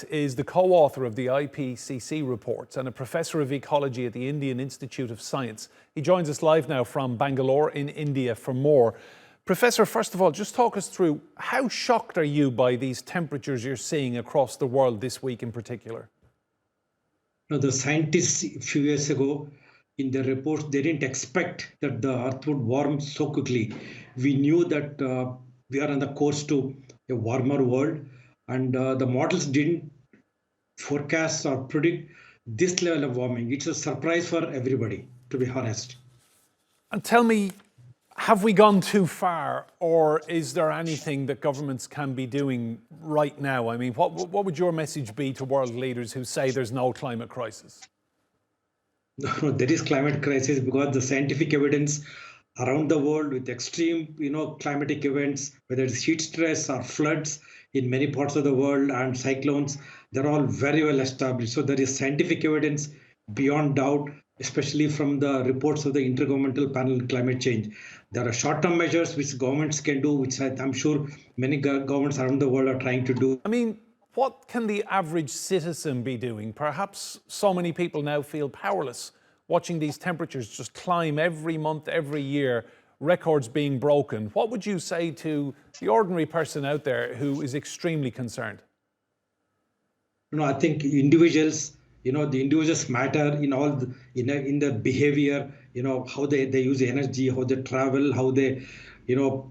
Ravindranath is the co-author of the IPCC reports and a professor of ecology at the Indian Institute of Science. He joins us live now from Bangalore in India for more. Professor, first of all, just talk us through, how shocked are you by these temperatures you're seeing across the world this week in particular? The scientists a few years ago in their reports, they didn't expect that the earth would warm so quickly. We knew that we are on the course to a warmer world, and the models didn't forecast or predict this level of warming. It's a surprise for everybody, to be honest. And tell me, have we gone too far, or is there anything that governments can be doing right now? I mean, what would your message be to world leaders who say there's no climate crisis? No, there is climate crisis because the scientific evidence around the world with extreme, climatic events, whether it's heat stress or floods in many parts of the world and cyclones, they're all very well established. So there is scientific evidence beyond doubt, especially from the reports of the Intergovernmental Panel on Climate Change. There are short-term measures which governments can do, which I'm sure many governments around the world are trying to do. I mean, what can the average citizen be doing? Perhaps so many people now feel powerless, watching these temperatures just climb every month, every year, records being broken. What would you say to the ordinary person out there who is extremely concerned? I think individuals, the individuals matter in all in the behavior, how they use energy, how they travel, how they,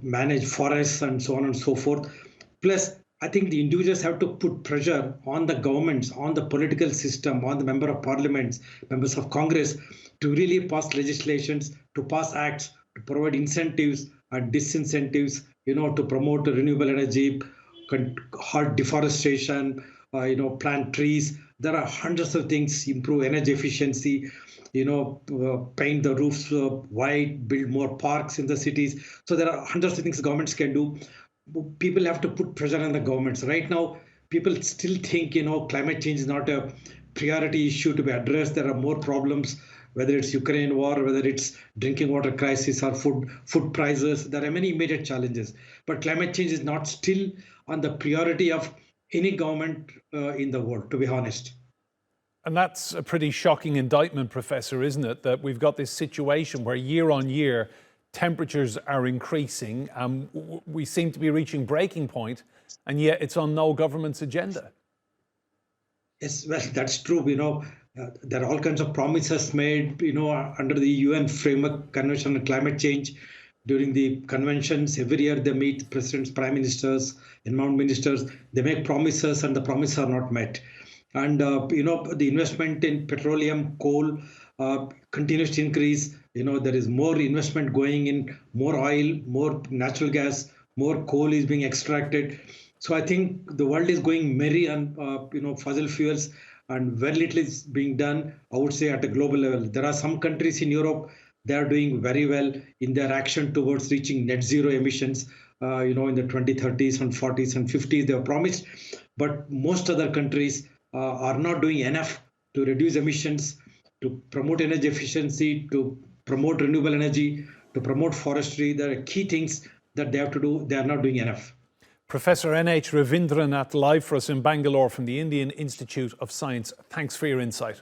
manage forests and so on and so forth. Plus, I think the individuals have to put pressure on the governments, on the political system, on the member of parliaments, members of Congress to really pass legislations, to pass acts, to provide incentives and disincentives, to promote renewable energy, halt deforestation, plant trees. There are hundreds of things, improve energy efficiency, paint the roofs white, build more parks in the cities. So there are hundreds of things governments can do. People have to put pressure on the governments. Right now, people still think, climate change is not a priority issue to be addressed. There are more problems, whether it's Ukraine war, whether it's drinking water crisis or food prices. There are many immediate challenges. But climate change is not still on the priority of any government in the world, to be honest. And that's a pretty shocking indictment, Professor, isn't it? That we've got this situation where year on year, temperatures are increasing. We seem to be reaching breaking point, and yet it's on no government's agenda. Yes, well, that's true. There are all kinds of promises made, under the UN Framework Convention on Climate Change. During the conventions, every year they meet presidents, prime ministers, environment ministers. They make promises, and the promises are not met. And the investment in petroleum, coal continues to increase. There is more investment going in, more oil, more natural gas, more coal is being extracted. So I think the world is going merry on fossil fuels, and very little is being done, I would say, at a global level. There are some countries in Europe, they are doing very well in their action towards reaching net zero emissions, in the 2030s and 40s and 50s, they have promised. But most other countries are not doing enough to reduce emissions, to promote energy efficiency, to promote renewable energy, to promote forestry. There are key things that they have to do. They are not doing enough. Professor N.H. Ravindranath, live for us in Bangalore from the Indian Institute of Science. Thanks for your insight.